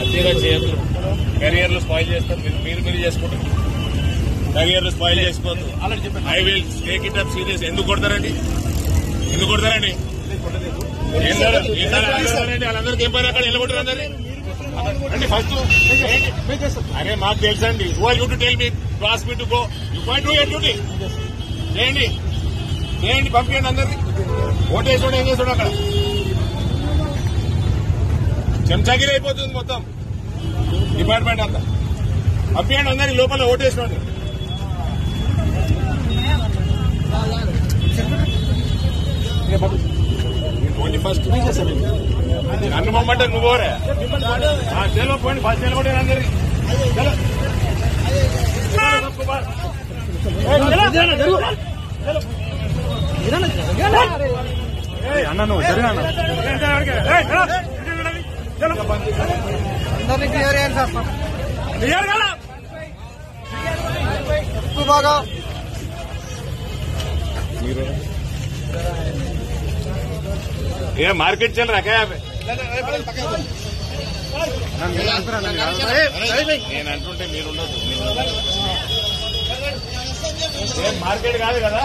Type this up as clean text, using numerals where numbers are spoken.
అతిగా చేయొద్దు. కెరియర్లు స్పాయిల్ చేస్తారు. మీరు చేసుకుంటారు. కెరియర్లు స్పాయిల్ చేసుకోవద్దు. I will take it up serious. ఎందుకు కొడతారండి? వాళ్ళందరికీ ఏం పని అక్కడ నిలబొట్టారు అందరినీ అండి. ఫస్ట్ అరే మాకు తెలుసండి. Who are you to tell me to ask me to go? You point do your duty. చేయండి, పంపించండి అందరినీ. ఓటేసుకోండి. ఏం చేస్తాడు అక్కడ? చెంచాగిరి అయిపోతుంది మొత్తం డిపార్ట్మెంట్ అంతా. పంపించండి అందరినీ లోపల ఓటేసుకోండి. ఫస్ట్ నన్ను మమ్మంటే నువ్వోరే పోండి. ఫస్ట్ నిలబడి అందరి అన్న నువ్వు జరిగిన క్లియర్ చేయండి సార్. బాగా ये मार्केट चल रहा है क्या यहाँ पे? నేను అంటుంటే మీరుండదు. ఏం మార్కెట్ కాదు కదా.